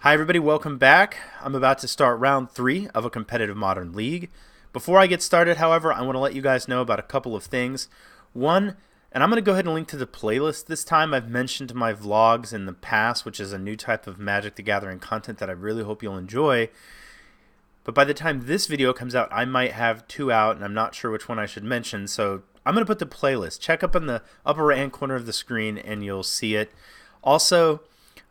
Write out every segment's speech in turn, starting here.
Hi everybody, welcome back. I'm about to start round 3 of a competitive modern league. Before I get started, however, I want to let you guys know about a couple of things. One, and I'm going to go ahead and link to the playlist this time. I've mentioned my vlogs in the past, which is a new type of Magic the Gathering content that I really hope you'll enjoy. But by the time this video comes out, I might have 2 out, and I'm not sure which one I should mention. So I'm going to put the playlist. Check up in the upper right-hand corner of the screen, and you'll see it. Also,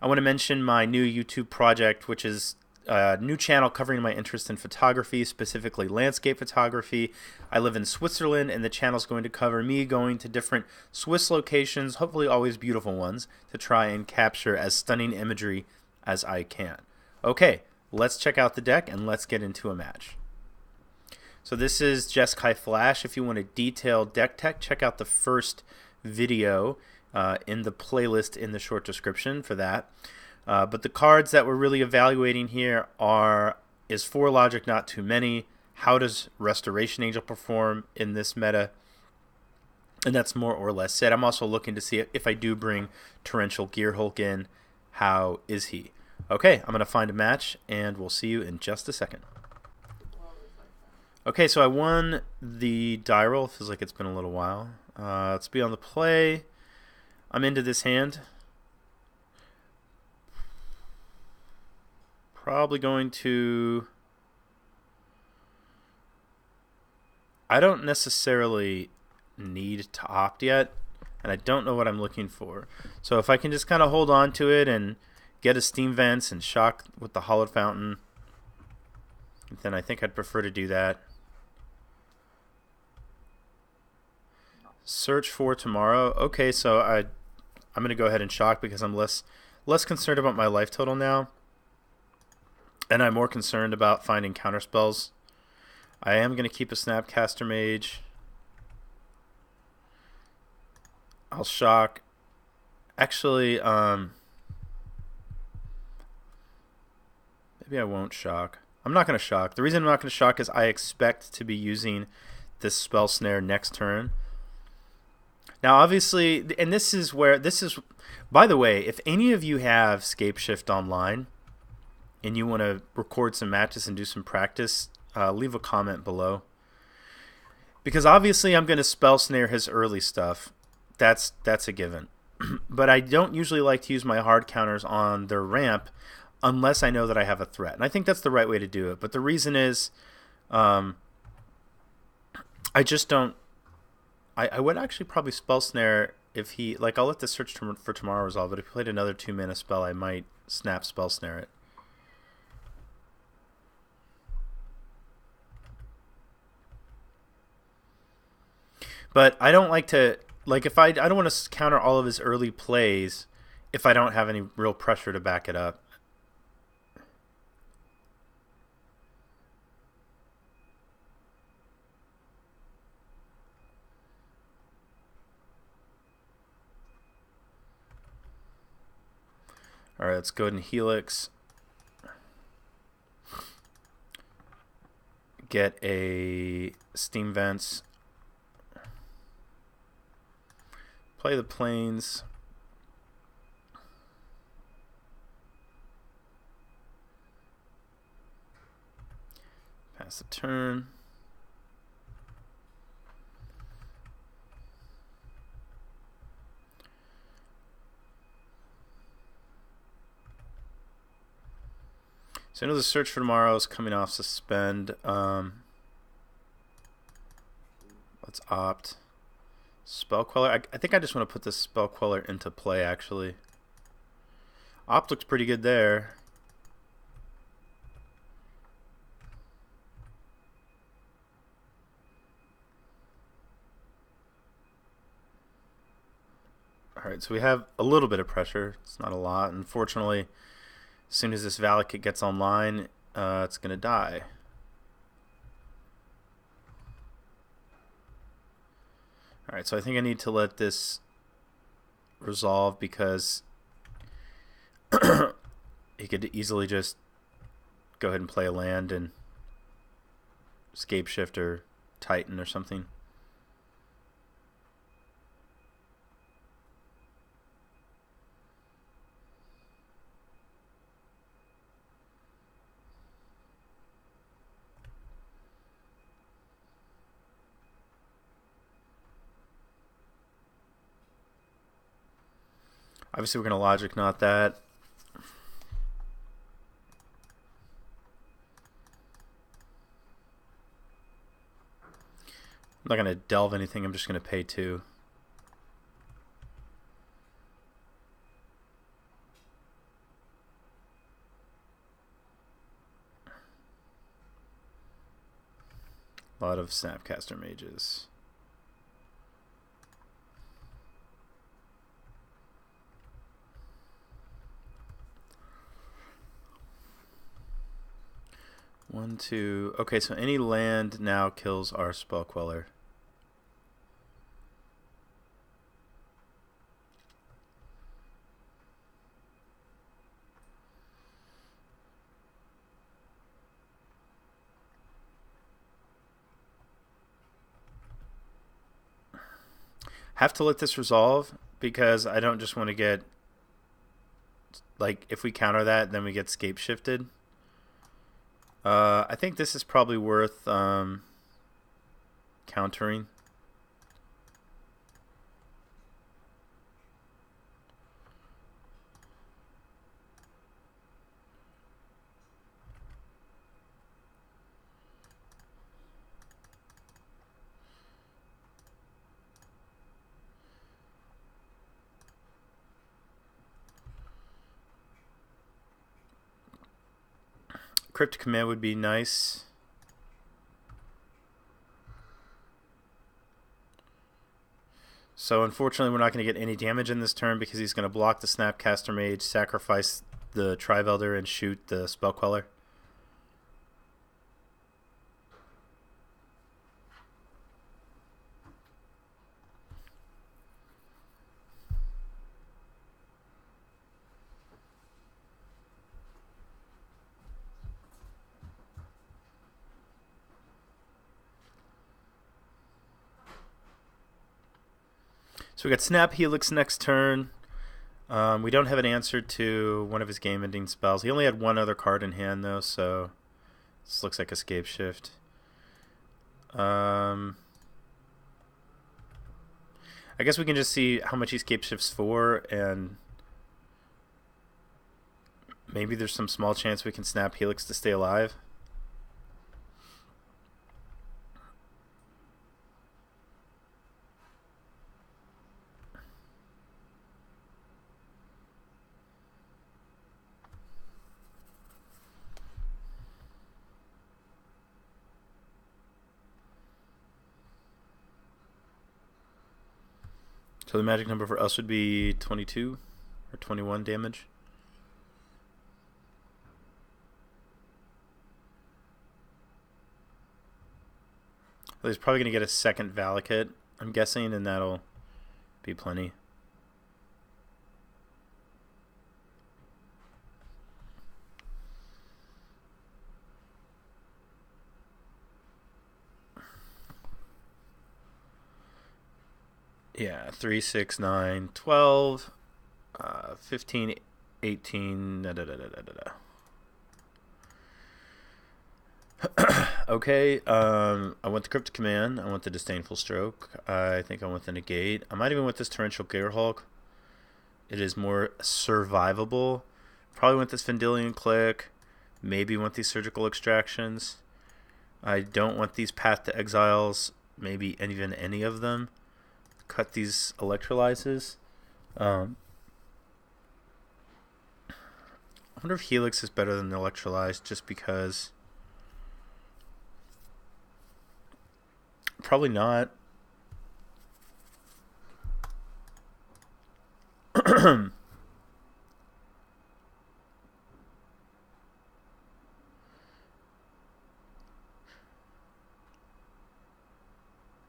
I want to mention my new YouTube project, which is a new channel covering my interest in photography, specifically landscape photography. I live in Switzerland, and the channel is going to cover me going to different Swiss locations, hopefully always beautiful ones, to try and capture as stunning imagery as I can. Okay, let's check out the deck and let's get into a match. So this is Jeskai Flash. If you want a detailed deck tech, check out the first video in the playlist in the short description for that. But the cards that we're really evaluating here is 4 Logic, Not Too Many. How does Restoration Angel perform in this meta? And that's more or less it. I'm also looking to see if I do bring Torrential Gearhulk in, how is he? Okay, I'm going to find a match, and we'll see you in just a second. Okay, so I won the die roll. Feels like it's been a little while. Let's be on the play. I'm into this hand. Probably going to... I don't necessarily need to opt yet, and I don't know what I'm looking for. So if I can just kind of hold on to it and get a Steam Vents and shock with the Hollowed Fountain, then I think I'd prefer to do that. Search for tomorrow. Okay, so I'm going to go ahead and shock because I'm less concerned about my life total now, and I'm more concerned about finding counter spells. I am going to keep a Snapcaster Mage. I'll shock. Actually, maybe I won't shock. I'm not going to shock. The reason I'm not going to shock is I expect to be using this Spell Snare next turn. Now, obviously, and this is, by the way, if any of you have Scapeshift online and you want to record some matches and do some practice, leave a comment below. Because obviously I'm going to Spell Snare his early stuff. That's a given. But I don't usually like to use my hard counters on their ramp unless I know that I have a threat. And I think that's the right way to do it. But the reason is I just don't... I would actually probably Spell Snare if he... Like, I'll let the Search for Tomorrow resolve, but if he played another 2-mana spell, I might snap Spell Snare it. But I don't like to... Like, if I don't want to counter all of his early plays if I don't have any real pressure to back it up. Alright, let's go ahead and Helix. Get a Steam Vents. Play the Plains. Pass the turn. So I know the Search for Tomorrow is coming off Suspend. Let's opt. Spell Queller. I think I just want to put this Spell Queller into play, actually. Opt looks pretty good there. Alright, so we have a little bit of pressure. It's not a lot. Unfortunately, as soon as this Valakut gets online, it's going to die. Alright, so I think I need to let this resolve because he could easily just go ahead and play a land and Scapeshift or Titan or something. Obviously, we're going to logic knot that. I'm not going to delve anything. I'm just going to pay 2. A lot of Snapcaster Mages. One, two. Okay, so any land now kills our Spell Queller. Have to let this resolve because I don't just want to get, like, if we counter that, then we get scape shifted. I think this is probably worth countering. Crypt Command would be nice. So unfortunately we're not going to get any damage in this turn because he's going to block the Snapcaster Mage, sacrifice the Trivelder, and shoot the Spell Queller. So we got Snap Helix next turn. We don't have an answer to one of his game-ending spells. He only had one other card in hand, though, so this looks like Escape Shift. I guess we can just see how much he Escape Shifts for, and maybe there's some small chance we can Snap Helix to stay alive. So the magic number for us would be 22 or 21 damage. Well, he's probably going to get a second Valakut, I'm guessing, and that'll be plenty. Yeah, 3, 6, 9, 12, 15, 18, da, da, da, da, da, da. Okay, I want the Cryptic Command. I want the Disdainful Stroke. I think I want the Negate. I might even want this Torrential Gearhulk. It is more survivable. Probably want this Vendilion Click. Maybe want these Surgical Extractions. I don't want these Path to Exiles. Maybe even any of them. Cut these Electrolyzes. I wonder if Helix is better than the Electrolyze just because. Probably not.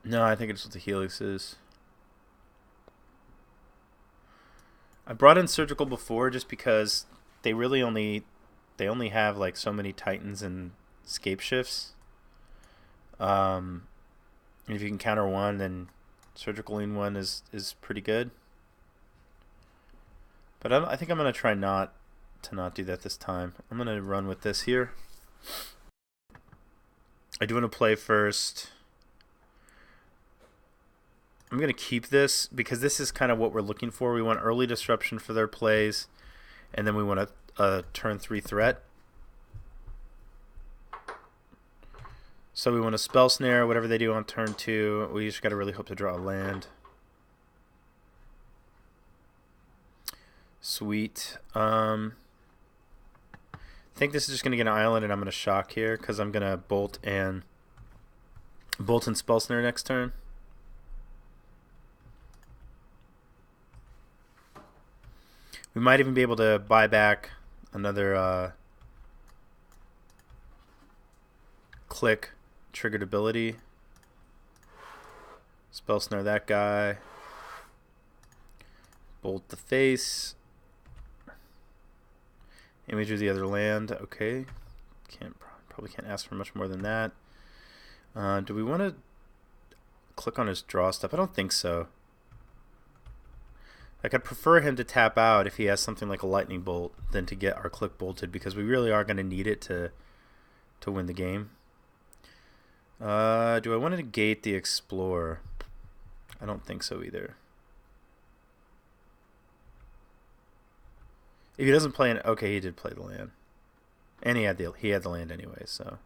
No, I think it's what the Helix is. I brought in Surgical before just because they really only have like so many Titans and Scape Shifts. And if you can counter one, then Surgical in one is pretty good. But I think I'm gonna try not do that this time. I'm gonna run with this here. I do want to play first I'm going to keep this because this is kind of what we're looking for. We want early disruption for their plays, and then we want a turn 3 threat. So we want a spell snare, whatever they do on turn 2. We just got to really hope to draw a land. Sweet. I think this is just going to get an island, and I'm going to shock here because I'm going to bolt and spell snare next turn. We might even be able to buy back another click triggered ability. Spell snare that guy. Bolt the face. Image of the other land. Okay. Probably can't ask for much more than that. Do we want to click on his draw step? I don't think so. Like, I'd prefer him to tap out if he has something like a lightning bolt than to get our click bolted, because we really are going to need it to win the game. Do I want to negate the Explorer? I don't think so either. If he doesn't play okay, he did play the land, and he had the land anyway, so.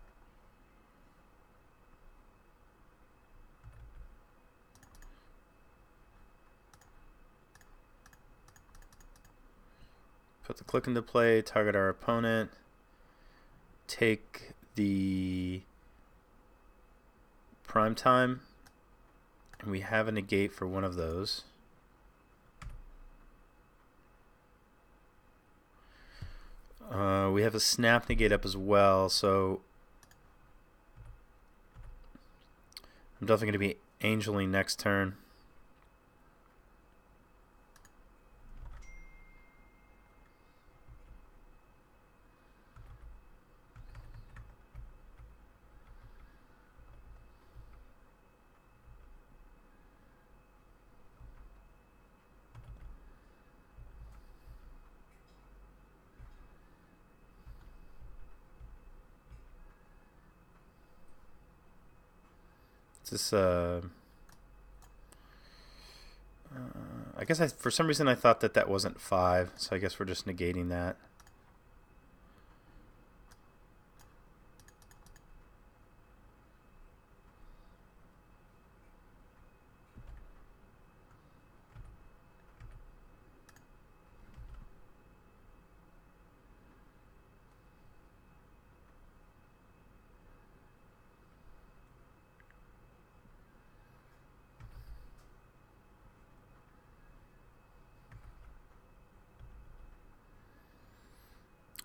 Put the click into play, target our opponent, take the prime time, and we have a negate for one of those. We have a snap negate up as well, so I'm definitely going to be angeling next turn. This I guess for some reason I thought that wasn't 5, so I guess we're just negating that.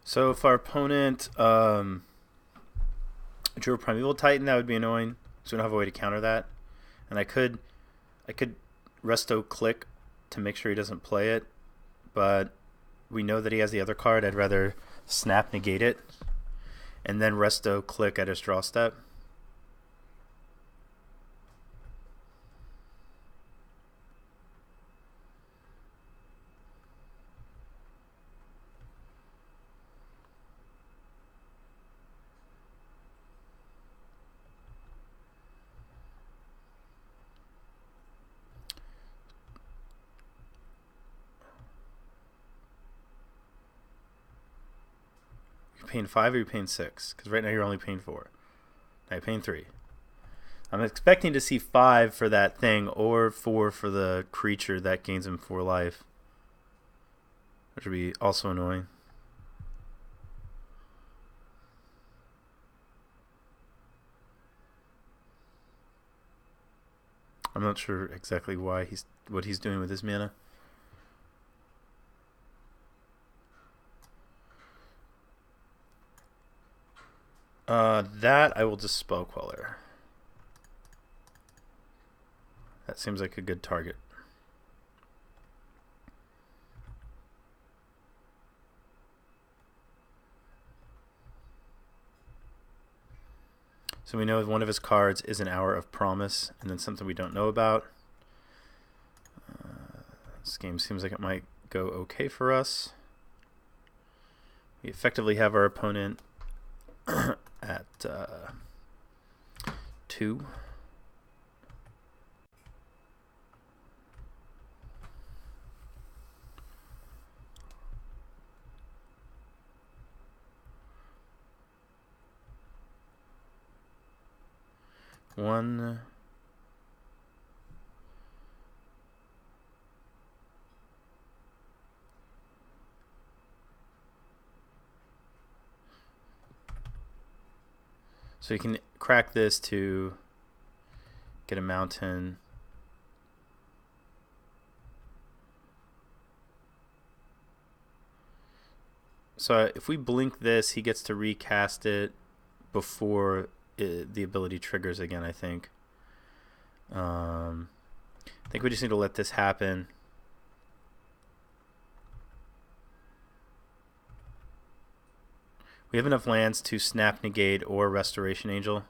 So if our opponent drew a Primeval Titan, that would be annoying. So we don't have a way to counter that. And I could resto click to make sure he doesn't play it, but we know that he has the other card. I'd rather snap negate it and then resto click at his draw step. Paying 5 or you're paying 6? Because right now you're only paying 4. Now you're paying 3. I'm expecting to see 5 for that thing, or 4 for the creature that gains him 4 life, which would be also annoying. I'm not sure exactly what he's doing with his mana. That I will just Spell Queller. That seems like a good target. So we know one of his cards is an Hour of Promise, and then something we don't know about. This game seems like it might go okay for us. We effectively have our opponent at 2. one. So you can crack this to get a mountain. So if we blink this, he gets to recast it before the ability triggers again, I think. I think we just need to let this happen. We have enough lands to snap, negate, or restoration angel.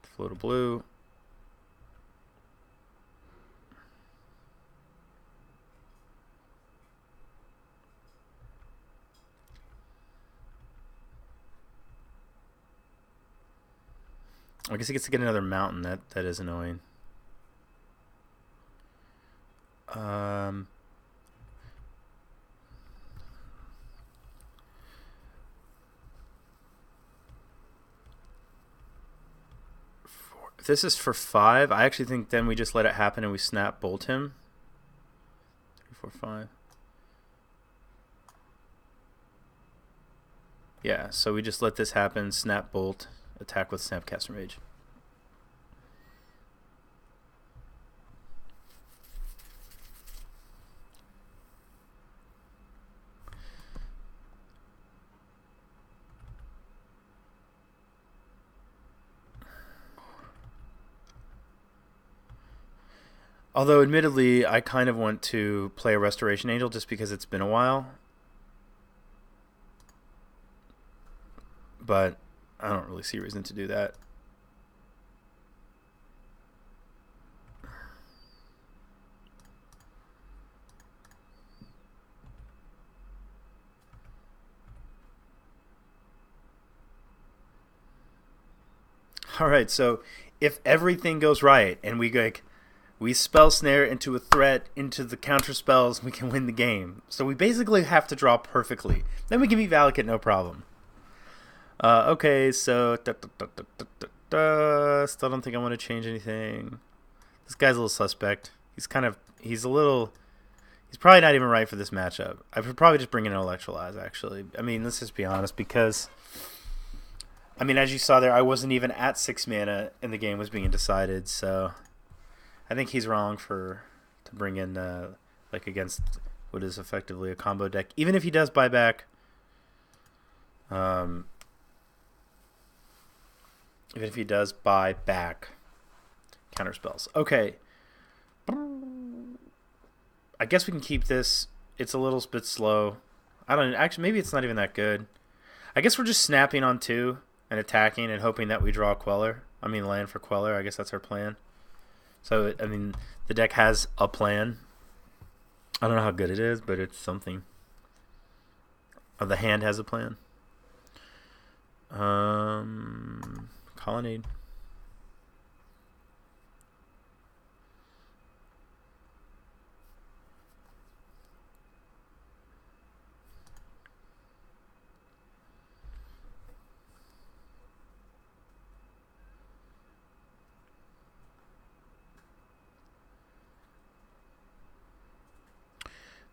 Float a blue. I guess he gets to get another mountain. That is annoying. If this is for 5, I actually think then we just let it happen and we snap bolt him. 3, 4, 5. Yeah, so we just let this happen, snap bolt, attack with Snapcaster Mage. Although, admittedly, I kind of want to play a Restoration Angel just because it's been a while. But I don't really see a reason to do that. All right, so if everything goes right and we spell snare into a threat into the counter spells, we can win the game. So we basically have to draw perfectly. Then we can beat Valakut no problem. Okay, so still don't think I want to change anything. This guy's a little suspect. He's probably not even right for this matchup. I would probably just bring in an Electrolyze, actually. I mean, let's just be honest, because as you saw there, I wasn't even at 6 mana and the game was being decided, so I think he's wrong to bring in against what is effectively a combo deck. Even if he does buy back counter spells. Okay. I guess we can keep this. It's a little bit slow. Maybe it's not even that good. I guess we're just snapping on 2 and attacking and hoping that we draw a Queller. Land for Queller. I guess that's our plan. So, the deck has a plan. I don't know how good it is, but it's something. The hand has a plan. Colonnade.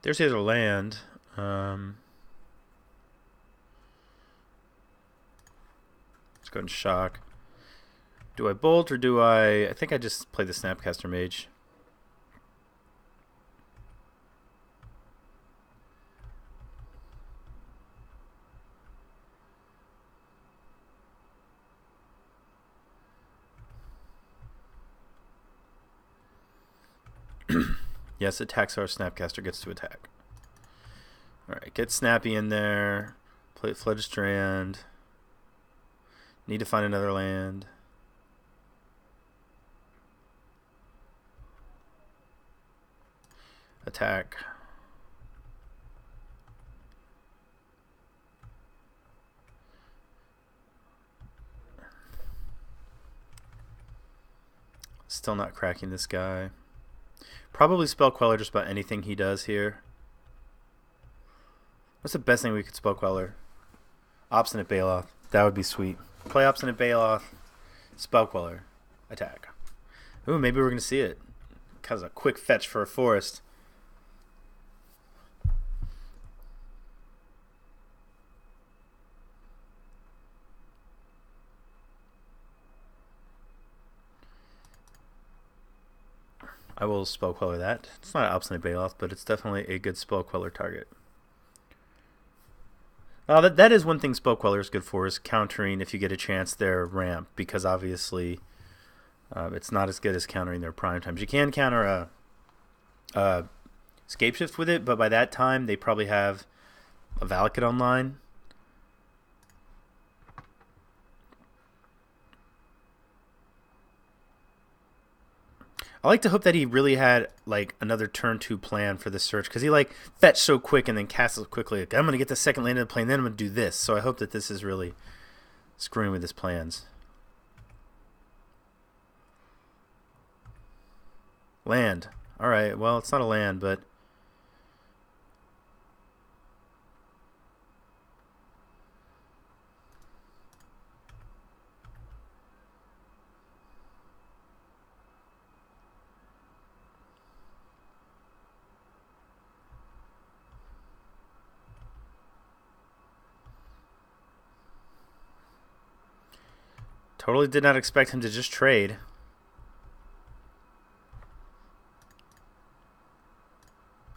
There's the other land. Let's go and shock. Do I bolt or do I think I just play the Snapcaster Mage. Yes, attacks our Snapcaster gets to attack. Alright, get Snappy in there. Play Fledged Strand. Need to find another land. Attack. Still not cracking this guy. Probably spell Queller just about anything he does here. What's the best thing we could spell Queller? Obstinate Baloth. That would be sweet. Play Obstinate Baloth. Spell Queller. Attack. Ooh, maybe we're going to see it. Because a quick fetch for a forest. I will Spell Queller that. It's not Obstinate Baloth, but it's definitely a good Spell Queller target. That is one thing Spell Queller is good for, is countering, if you get a chance, their ramp, because obviously it's not as good as countering their prime times. You can counter a Scape Shift with it, but by that time they probably have a Valakut online. I like to hope that he really had like another turn 2 plan for this search, because he like fetched so quick and then cast it quickly. Like, I'm going to get the second land in the plane, then I'm going to do this. So I hope that this is really screwing with his plans. Land. Alright, well, it's not a land, but totally did not expect him to just trade.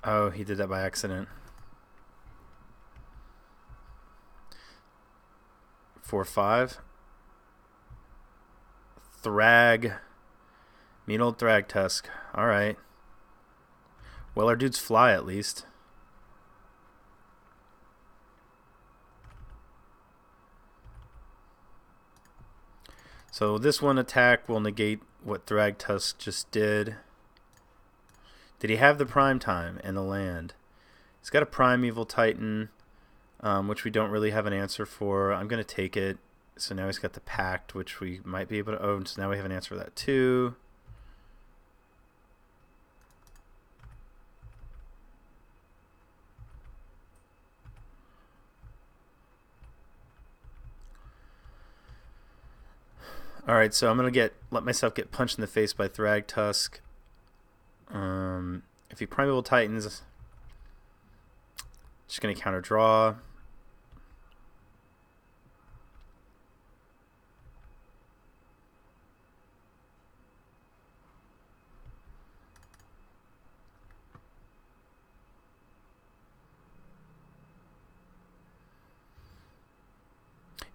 Oh, he did that by accident. 4/5. Thrag. Mean old Thrag Tusk. Alright. Well, our dudes fly at least. So this one attack will negate what Thrag Tusk just did. Did he have the prime time and the land? He's got a Primeval Titan, which we don't really have an answer for. I'm going to take it. So now he's got the Pact, which we might be able to... Oh, so now we have an answer for that too. Alright, so I'm going to let myself get punched in the face by Thrag Tusk. If he Primeval Titans, just going to counter draw.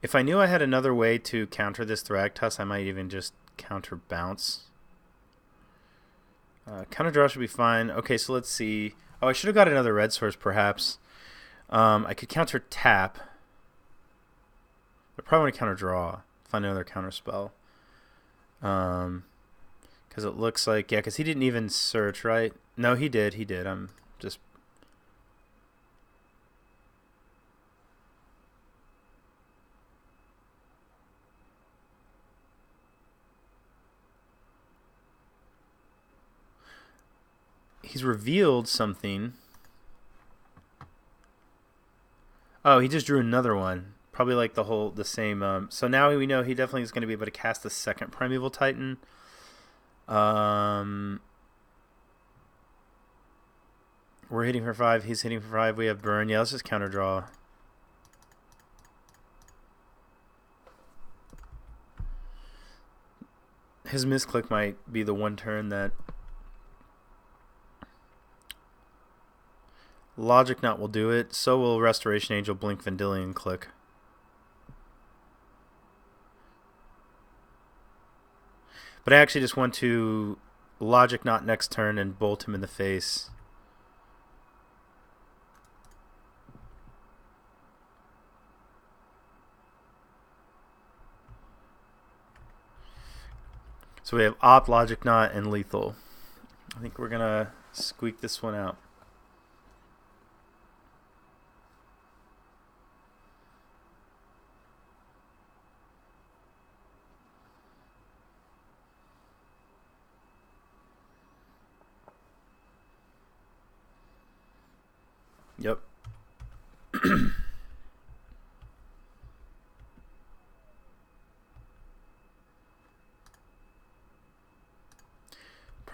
If I knew I had another way to counter this Thragtusk, I might even just counter bounce. Counter draw should be fine. Okay, so let's see. Oh, I should have got another red source, perhaps. I could counter tap. I probably want to counter draw. Find another counter spell. Because it looks like... Yeah, because he didn't even search, right? No, he did. He did. I'm just... He's revealed something. Oh, he just drew another one. Probably like the same. So now we know he definitely is going to be able to cast the second Primeval Titan. We're hitting for 5. He's hitting for 5. We have burn. Yeah, let's just counter draw. His misclick might be the one turn that Logic Knot will do it. So will Restoration Angel, Blink, Vendilion click. But I actually just want to Logic Knot next turn and bolt him in the face. So we have Opt, Logic Knot, and Lethal. I think we're going to squeak this one out. Yep.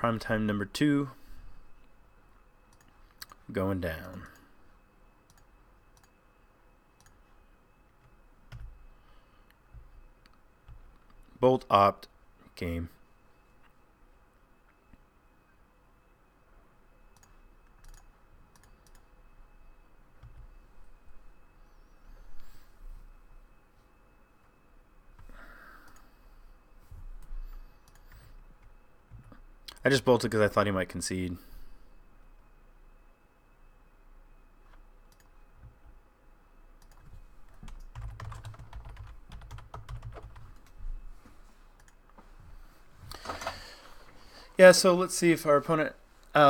prime time number 2 going down. Bolt opt game. I just bolted because I thought he might concede. Yeah, so let's see if our opponent... if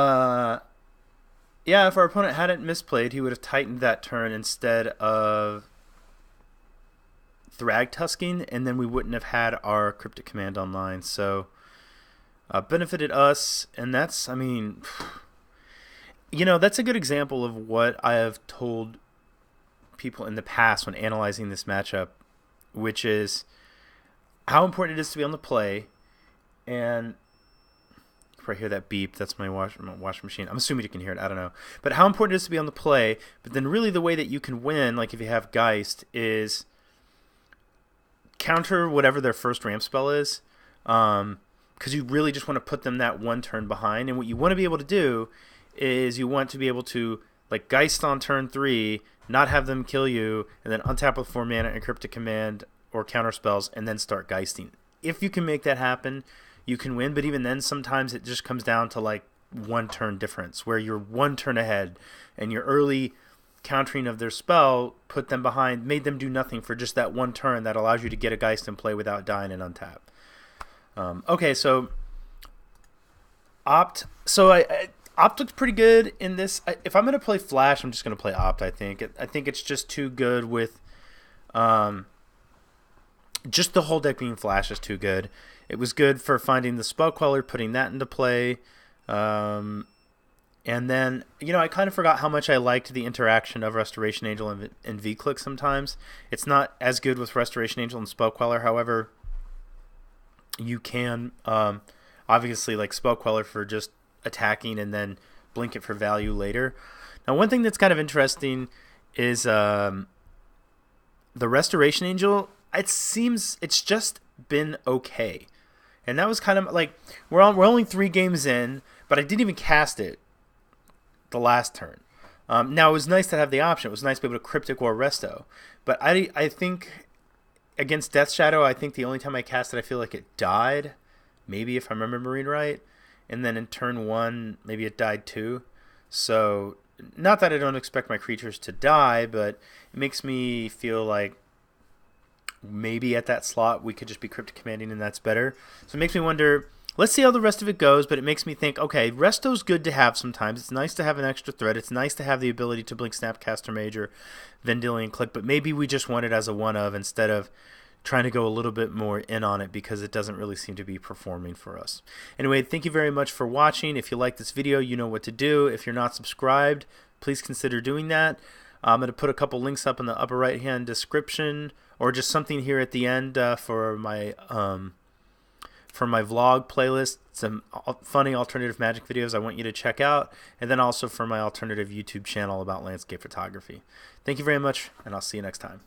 our opponent hadn't misplayed, he would have tightened that turn instead of Thrag Tusking, and then we wouldn't have had our Cryptic Command online. So, benefited us, and that's, I mean... You know, that's a good example of what I have told people in the past when analyzing this matchup, which is how important it is to be on the play, and... I hear that beep. That's my wash machine. I'm assuming you can hear it. I don't know. But how important it is to be on the play. But then really the way that you can win, like if you have Geist, is counter whatever their first ramp spell is. Because you really just want to put them that one turn behind. And what you want to be able to do is you want to be able to like Geist on turn 3, not have them kill you, and then untap with 4 mana and Cryptic Command or counter spells, and then start Geisting. If you can make that happen, you can win, but even then sometimes it just comes down to like one turn difference where you're one turn ahead and your early countering of their spell put them behind, made them do nothing for just that one turn that allows you to get a Geist in play without dying and untap. Okay, so Opt. So Opt looks pretty good in this. If I'm going to play Flash, I'm just going to play Opt, I think. I think it's just too good with... just the whole deck being Flash is too good. It was good for finding the Spell Queller, putting that into play. And then, you know, I kind of forgot how much I liked the interaction of Restoration Angel and V-Click sometimes. It's not as good with Restoration Angel and Spell Queller. However, you can obviously like Spell Queller for just attacking and then blink it for value later. Now, one thing that's kind of interesting is the Restoration Angel. It seems it's just been okay. And that was kind of like, we're only 3 games in, but I didn't even cast it the last turn. Now, it was nice to have the option. It was nice to be able to Cryptic or Resto. But I think against Death Shadow, I think the only time I cast it, I feel like it died. Maybe if I'm remembering right. And then in turn 1, maybe it died too. So, not that I don't expect my creatures to die, but it makes me feel like maybe at that slot we could just be Cryptic Commanding and that's better. So it makes me wonder, let's see how the rest of it goes, but it makes me think, okay, Resto's good to have sometimes. It's nice to have an extra threat. It's nice to have the ability to blink Snapcaster Mage or Vendilion Click, but maybe we just want it as a one-of instead of trying to go a little bit more in on it because it doesn't really seem to be performing for us. Anyway, thank you very much for watching. If you like this video, you know what to do. If you're not subscribed, please consider doing that. I'm going to put a couple links up in the upper right-hand description, or just something here at the end for my vlog playlist, some funny alternative Magic videos I want you to check out, and then also for my alternative YouTube channel about landscape photography. Thank you very much, and I'll see you next time.